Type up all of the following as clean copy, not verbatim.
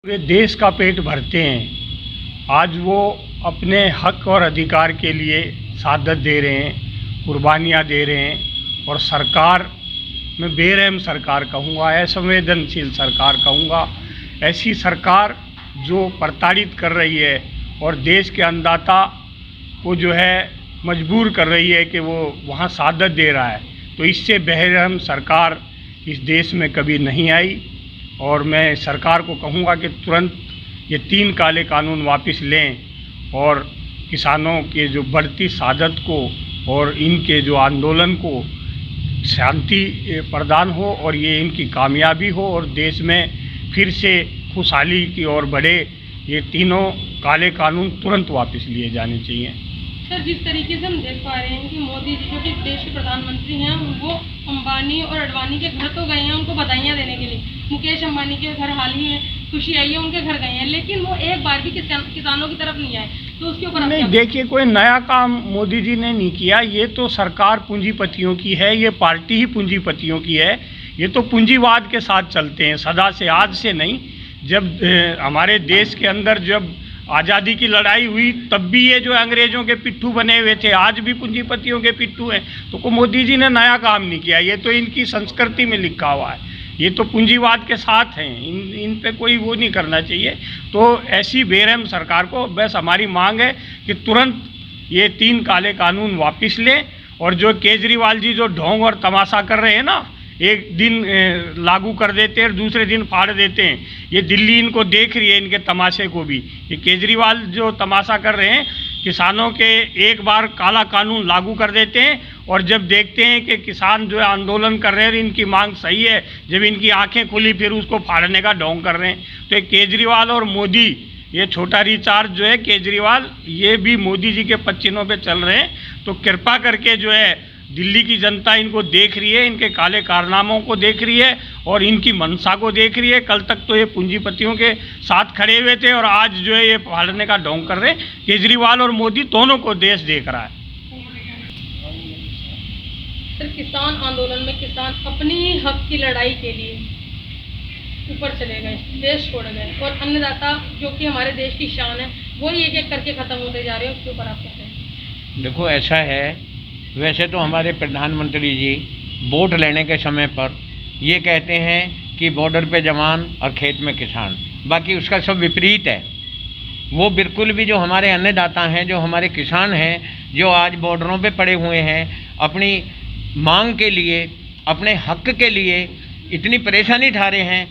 पूरे देश का पेट भरते हैं। आज वो अपने हक और अधिकार के लिए शहादत दे रहे हैं, कुर्बानियाँ दे रहे हैं। और सरकार, मैं बेरहम सरकार कहूँगा, असंवेदनशील सरकार कहूँगा, ऐसी सरकार जो प्रताड़ित कर रही है और देश के अन्नदाता को जो है मजबूर कर रही है कि वो वहाँ शहादत दे रहा है, तो इससे बेरहम सरकार इस देश में कभी नहीं आई। और मैं सरकार को कहूँगा कि तुरंत ये 3 काले कानून वापस लें और किसानों के जो बढ़ती शहादत को और इनके जो आंदोलन को शांति प्रदान हो और ये इनकी कामयाबी हो और देश में फिर से खुशहाली की ओर बढ़े। ये तीनों काले कानून तुरंत वापस लिए जाने चाहिए। सर, जिस तरीके से हम देख पा रहे हैं कि मोदी जी जो कि देश के प्रधानमंत्री हैं, वो अंबानी और अडवाणी के घर तो गए हैं उनको बधाइयाँ देने के लिए। मुकेश अंबानी के घर हाल ही में खुशी आई है, उनके घर गए हैं, लेकिन वो एक बार भी किसानों की तरफ नहीं आए। तो उसके ऊपर नहीं, देखिए, कोई नया काम मोदी जी ने नहीं किया। ये तो सरकार पूंजीपतियों की है, ये पार्टी ही पूंजीपतियों की है। ये तो पूंजीवाद के साथ चलते हैं सदा से, आज से नहीं। जब हमारे देश के अंदर जब आज़ादी की लड़ाई हुई तब भी ये जो अंग्रेज़ों के पिट्ठू बने हुए थे, आज भी पूंजीपतियों के पिट्ठू हैं। तो मोदी जी ने नया काम नहीं किया, ये तो इनकी संस्कृति में लिखा हुआ है। ये तो पूंजीवाद के साथ हैं, इन पे कोई वो नहीं करना चाहिए। तो ऐसी बेरहम सरकार को बस हमारी मांग है कि तुरंत ये 3 काले कानून वापस लें। और जो केजरीवाल जी जो ढोंग और तमाशा कर रहे हैं ना, एक दिन लागू कर देते हैं और दूसरे दिन फाड़ देते हैं, ये दिल्ली इनको देख रही है, इनके तमाशे को भी। ये केजरीवाल जो तमाशा कर रहे हैं, किसानों के एक बार काला कानून लागू कर देते हैं और जब देखते हैं कि किसान जो है आंदोलन कर रहे हैं, इनकी मांग सही है, जब इनकी आंखें खुली फिर उसको फाड़ने का ढोंग कर रहे हैं। तो ये केजरीवाल और मोदी, ये छोटा रिचार्ज जो है केजरीवाल, ये भी मोदी जी के पच्चीनों पे चल रहे हैं। तो कृपा करके जो है दिल्ली की जनता इनको देख रही है, इनके काले कारनामों को देख रही है और इनकी मंशा को देख रही है। कल तक तो ये पूंजीपतियों के साथ खड़े हुए थे और आज जो है ये फाड़ने का ढोंग कर रहे हैं। केजरीवाल और मोदी दोनों को देश देख रहा है। सर, किसान आंदोलन में किसान अपनी हक की लड़ाई के लिए ऊपर चले गए, देश छोड़ गए, और अन्नदाता जो कि हमारे देश की शान है, वो एक एक करके ख़त्म होते जा रहे हैं। उसके ऊपर आप कहते हैं? देखो, ऐसा है, वैसे तो हमारे प्रधानमंत्री जी वोट लेने के समय पर ये कहते हैं कि बॉर्डर पे जवान और खेत में किसान, बाकी उसका सब विपरीत है। वो बिल्कुल भी जो हमारे अन्नदाता हैं, जो हमारे किसान हैं, जो आज बॉर्डरों पे पड़े हुए हैं, अपनी मांग के लिए, अपने हक के लिए इतनी परेशानी उठा रहे हैं,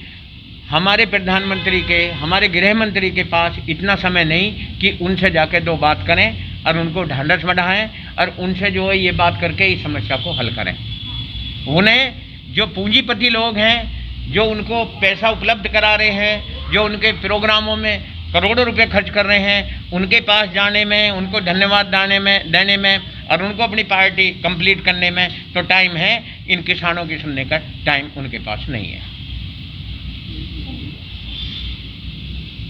हमारे प्रधानमंत्री के, हमारे गृह मंत्री के पास इतना समय नहीं कि उनसे जाके 2 बात करें और उनको ढांढस बढ़ाएं और उनसे जो है ये बात करके इस समस्या को हल करें। उन्हें जो पूंजीपति लोग हैं, जो उनको पैसा उपलब्ध करा रहे हैं, जो उनके प्रोग्रामों में करोड़ों रुपए खर्च कर रहे हैं, उनके पास जाने में, उनको धन्यवाद देने में और उनको अपनी पार्टी कंप्लीट करने में तो टाइम है। इन किसानों की सुनने का टाइम उनके पास नहीं है।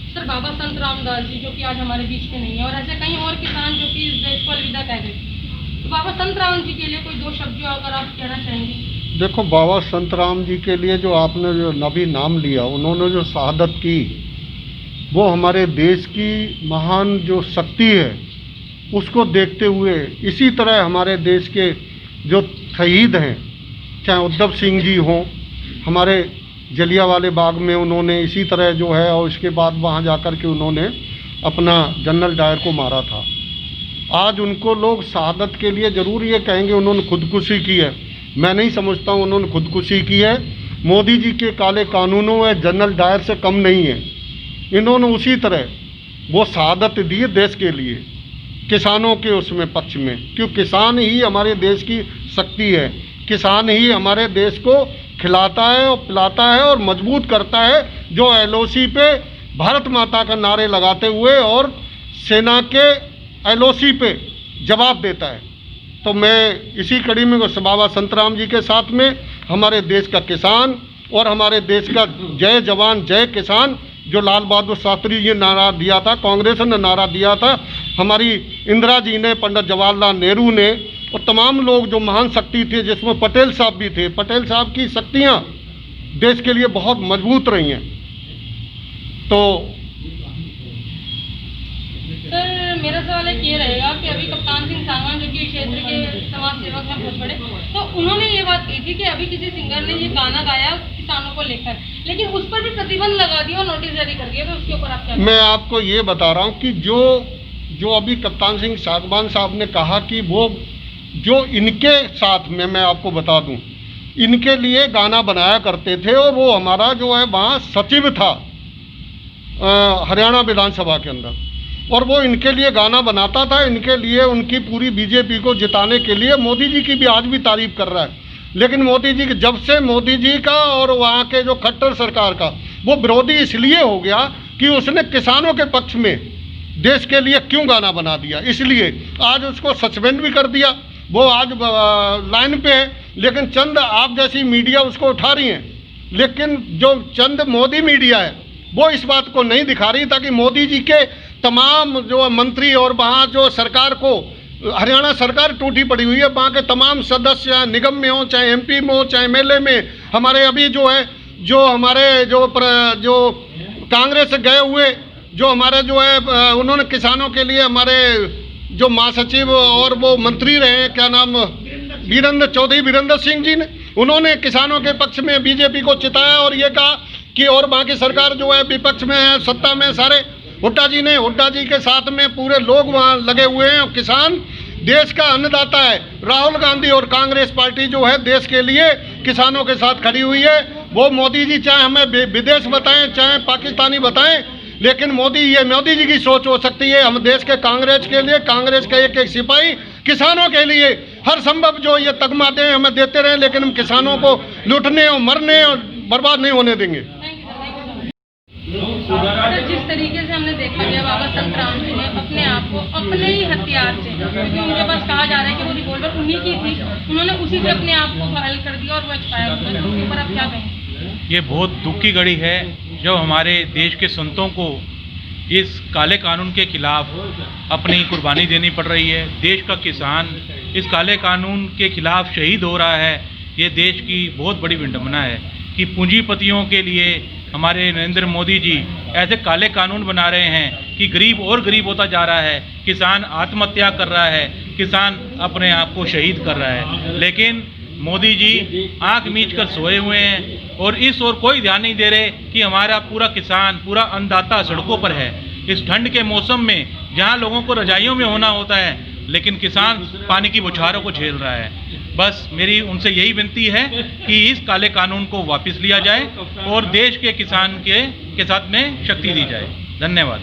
सर, बाबा संत रामदास जी जो कि आज हमारे बीच में नहीं है, और ऐसे कई और किसान जो कि इस देश को अलविदा कह गए, तो बाबा संत राम जी के लिए कोई 2 शब्द जो अगर आप कहना चाहेंगे? देखो, बाबा संत राम जी के लिए जो आपने जो नबी नाम लिया, उन्होंने जो शहादत की, वो हमारे देश की महान जो शक्ति है उसको देखते हुए, इसी तरह हमारे देश के जो शहीद हैं, चाहे उद्धव सिंह जी हों, हमारे जलियांवाले बाग में उन्होंने इसी तरह जो है, और इसके बाद वहाँ जाकर के उन्होंने अपना जनरल डायर को मारा था। आज उनको लोग शहादत के लिए ज़रूर ये कहेंगे उन्होंने खुदकुशी की है। मैं नहीं समझता हूँ उन्होंने खुदकुशी की है। मोदी जी के काले कानूनों में जनरल डायर से कम नहीं है। इन्होंने उसी तरह वो शहादत दी है देश के लिए, किसानों के उसमें पक्ष में, क्योंकि किसान ही हमारे देश की शक्ति है। किसान ही हमारे देश को खिलाता है और पिलाता है और मजबूत करता है, जो LOC पे भारत माता का नारे लगाते हुए और सेना के LOC पे जवाब देता है। तो मैं इसी कड़ी में बाबा संतराम जी के साथ में हमारे देश का किसान और हमारे देश का जय जवान जय किसान, जो लाल बहादुर शास्त्री जी ने नारा दिया था, कांग्रेस ने नारा दिया था, हमारी इंदिरा जी ने, पंडित जवाहरलाल नेहरू ने, और तमाम लोग जो महान शक्ति थे, जिसमें पटेल साहब भी थे। पटेल साहब की शक्तियाँ देश के लिए बहुत मजबूत रही हैं। तो सर मेरा सवाल एक ये रहेगा कि अभी कप्तान सिंह सांगवान जो कि क्षेत्र के समाज सेवक हैं बहुत बड़े, तो उन्होंने ये बात कही थी कि अभी किसी सिंगर ने ये गाना गाया किसानों को लेकर, लेकिन उस पर भी प्रतिबंध लगा दिया और नोटिस जारी कर दिया, तो उसके ऊपर आप क्या? मैं आपको ये बता रहा हूँ कि जो अभी कप्तान सिंह सांगवान साहब ने कहा कि वो जो इनके साथ में, मैं आपको बता दूं, इनके लिए गाना बनाया करते थे और वो हमारा जो है वहाँ सचिव था हरियाणा विधानसभा के अंदर, और वो इनके लिए गाना बनाता था, इनके लिए उनकी पूरी बीजेपी को जिताने के लिए। मोदी जी की भी आज भी तारीफ कर रहा है, लेकिन मोदी जी जब से मोदी जी का और वहाँ के जो खट्टर सरकार का वो विरोधी इसलिए हो गया कि उसने किसानों के पक्ष में देश के लिए क्यों गाना बना दिया, इसलिए आज उसको सस्पेंड भी कर दिया। वो आज लाइन पे है, लेकिन चंद आप जैसी मीडिया उसको उठा रही हैं, लेकिन जो चंद मोदी मीडिया है वो इस बात को नहीं दिखा रही ताकि मोदी जी के तमाम जो मंत्री और वहाँ जो सरकार को, हरियाणा सरकार टूटी पड़ी हुई है, वहाँ के तमाम सदस्य निगम में हो, चाहे एमपी में हो, चाहे एमएलए में, हमारे अभी जो है जो हमारे जो कांग्रेस गए हुए जो हमारे जो है उन्होंने किसानों के लिए हमारे जो महासचिव और वो मंत्री रहे, क्या नाम, वीरेंद्र सिंह जी ने, उन्होंने किसानों के पक्ष में बीजेपी को चिताया और ये कहा कि और बाकी सरकार जो है विपक्ष में है, सत्ता में सारे हुड्डा जी के साथ में पूरे लोग वहाँ लगे हुए हैं। किसान देश का अन्नदाता है। राहुल गांधी और कांग्रेस पार्टी जो है देश के लिए किसानों के साथ खड़ी हुई है। वो मोदी जी चाहे हमें विदेश बताएं, चाहे पाकिस्तानी बताएं, लेकिन मोदी जी की सोच हो सकती है। हम देश के कांग्रेस के लिए, कांग्रेस के एक एक सिपाही किसानों के लिए हर संभव जो ये तगमा दें हमें देते रहें, लेकिन हम किसानों को लूटने और मरने और बर्बाद नहीं होने देंगे। सर जिस तरीके से हमने देखा गया बाबा संतराम जी ने अपने आप को अपने ही हथियार से, क्योंकि उनके पास कहा जा रहा है कि वो रिवॉल्वर उन्हीं की थी, उन्होंने उसी से अपने आप को घायल कर दिया और वो एक्सपायर हो गया, तो उसके ऊपर आप क्या कहें? ये बहुत दुख की घड़ी है जब हमारे देश के संतों को इस काले कानून के खिलाफ अपनी कुर्बानी देनी पड़ रही है। देश का किसान इस काले कानून के खिलाफ शहीद हो रहा है। ये देश की बहुत बड़ी विडंबना है कि पूंजीपतियों के लिए हमारे नरेंद्र मोदी जी ऐसे काले कानून बना रहे हैं कि गरीब और गरीब होता जा रहा है, किसान आत्महत्या कर रहा है, किसान अपने आप को शहीद कर रहा है। लेकिन मोदी जी आंख मीच कर सोए हुए हैं और इस ओर कोई ध्यान नहीं दे रहे कि हमारा पूरा किसान, पूरा अन्नदाता सड़कों पर है। इस ठंड के मौसम में जहां लोगों को रजाइयों में होना होता है, लेकिन किसान पानी की बौछारों को झेल रहा है। बस मेरी उनसे यही विनती है कि इस काले कानून को वापस लिया जाए और देश के किसान के साथ में शक्ति दी जाए। धन्यवाद।